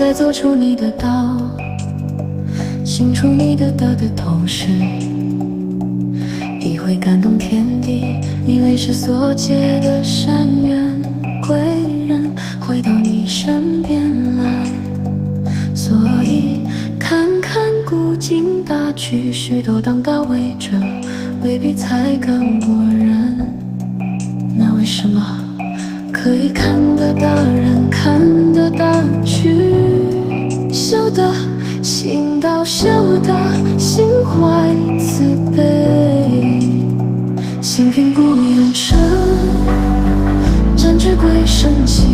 再走出你的道，行出你的道的同时，亦会感动天地，你为失所结的善缘贵人回到你身边来。所以看看古今大局，许多当大为者未必才更过人。那为什么可以看得大人看得大局，修得行道，修得心怀慈悲，心平不用声，展翅归深情。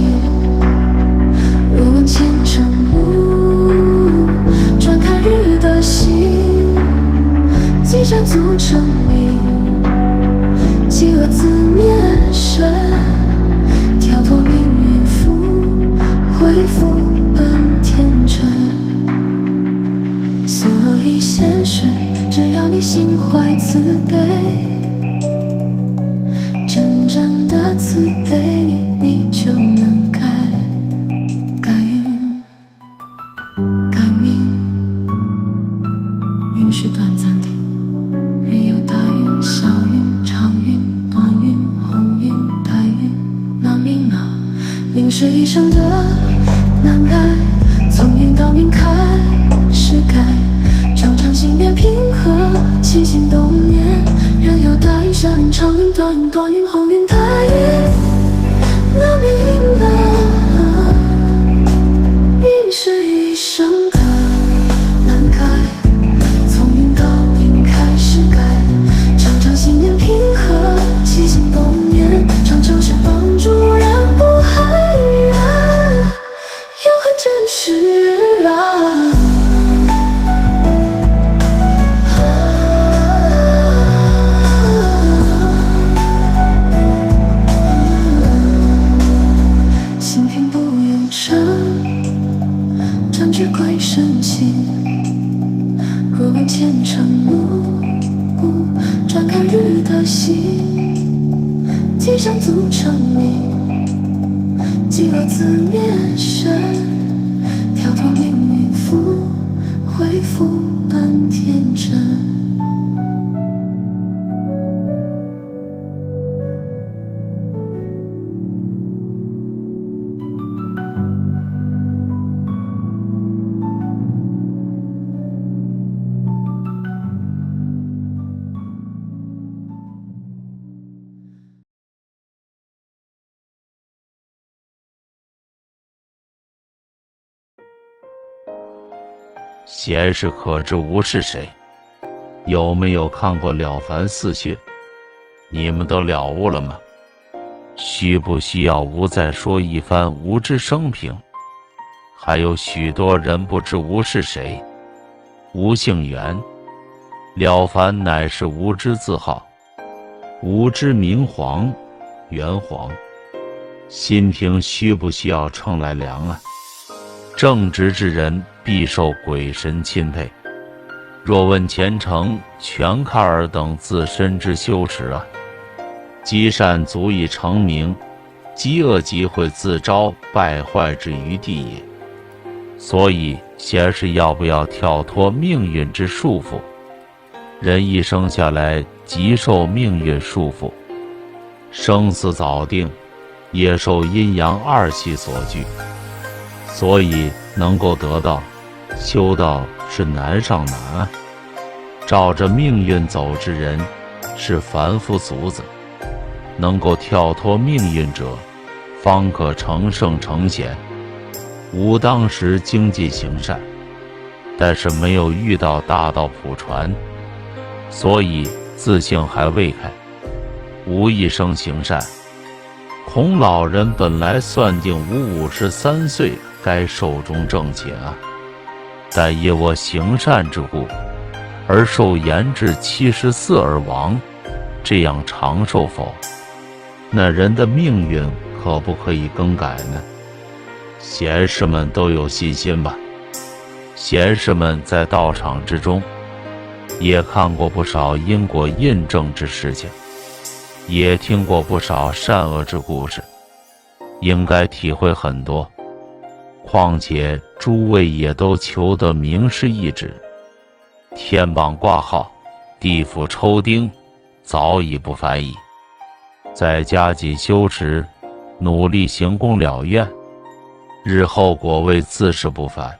若问前程路，转看日的行，积善足成名，饥饿自灭身，跳脱命运缚，恢复本天真。所以现实，只要你心怀慈悲，真正的慈悲，你就能改运改命。运是短暂的，人有大运、小运、长运、短运、鸿运、歹运。那命呢？命是一生的难改，从运到命开始改，常常心变平和，起心动念。人有大运、小运、长运、短运、短运、鸿运、歹运。那命呢？运是一生的难改，从运到命开始改，常常心念平和，起心动念，常常是帮助人不害人，又很真实啊。心平不用声，展翅归深情。若问前程路，转看日的行，积善足成名，饥饿自灭身，跳脱命运缚，恢复本天真。贤士可知吾是谁？有没有看过《了凡四训》？你们都了悟了吗？需不需要吾再说一番吾之生平？还有许多人不知吾是谁。吾姓袁，了凡乃是吾之字号，吾之名黄，袁黄。心平需不需要称来量啊？正直之人必受鬼神钦佩。若问前程，全看尔等自身之修持啊。积善足以成名，积恶即会自招败坏之余地也。所以贤士要不要跳脱命运之束缚？人一生下来即受命运束缚，生死早定，也受阴阳二气所拘。所以能够得道修道是难上难啊。照着命运走之人是凡夫俗子，能够跳脱命运者，方可成圣成贤。吾当时精进行善，但是没有遇到大道普传，所以自性还未开。吾一生行善，孔老人本来算定吾53岁该寿终正寝啊，但因我行善之故，而受延至74而亡，这样长寿否？那人的命运可不可以更改呢？贤士们都有信心吧？贤士们在道场之中，也看过不少因果印证之事情，也听过不少善恶之故事，应该体会很多。况且诸位也都求得名师一指，天榜挂号，地府抽钉，早已不烦矣。再加紧修持，努力行功了愿，日后果位自是不凡。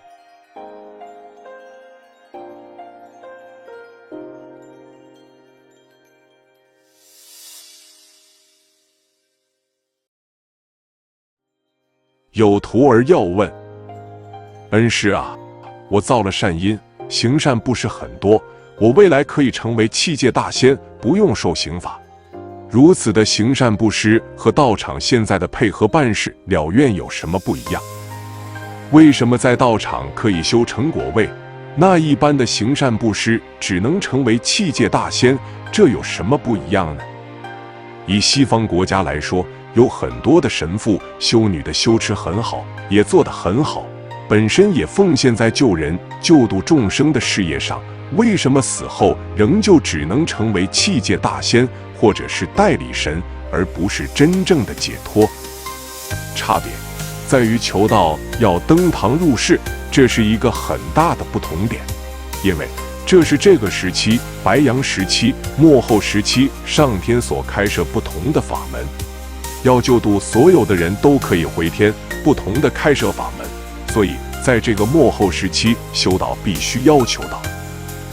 有徒儿要问：恩师啊，我造了善因，行善布施很多，我未来可以成为器界大仙，不用受刑罚。如此的行善布施和道场现在的配合办事了愿有什么不一样？为什么在道场可以修成果位，那一般的行善布施只能成为器界大仙，这有什么不一样呢？以西方国家来说，有很多的神父、修女的修持很好，也做得很好，本身也奉献在救人、救度众生的事业上，为什么死后仍旧只能成为器界大仙或者是代理神，而不是真正的解脱？差别在于求道要登堂入室，这是一个很大的不同点，因为这是这个时期白羊时期、末后时期上天所开设不同的法门，要救度所有的人都可以回天，不同的开设法门，所以在这个末后时期修道必须要求道，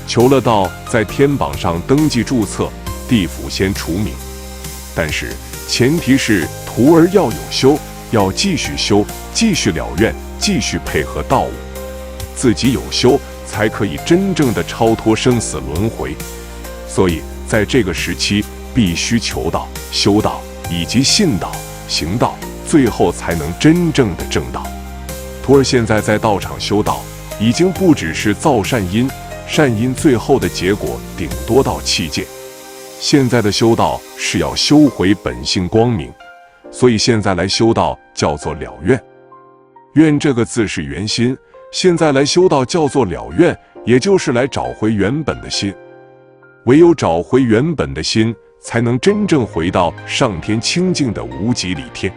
求了道在天榜上登记注册，地府先除名，但是前提是徒儿要有修，要继续修，继续了愿，继续配合道务，自己有修才可以真正的超脱生死轮回。所以在这个时期必须求道、修道以及信道、行道，最后才能真正的正道。徒儿现在在道场修道，已经不只是造善因，善因最后的结果顶多到器界。现在的修道是要修回本性光明，所以现在来修道叫做了愿。愿这个字是圆心，现在来修道叫做了愿，也就是来找回原本的心。唯有找回原本的心，才能真正回到上天清净的无极里天。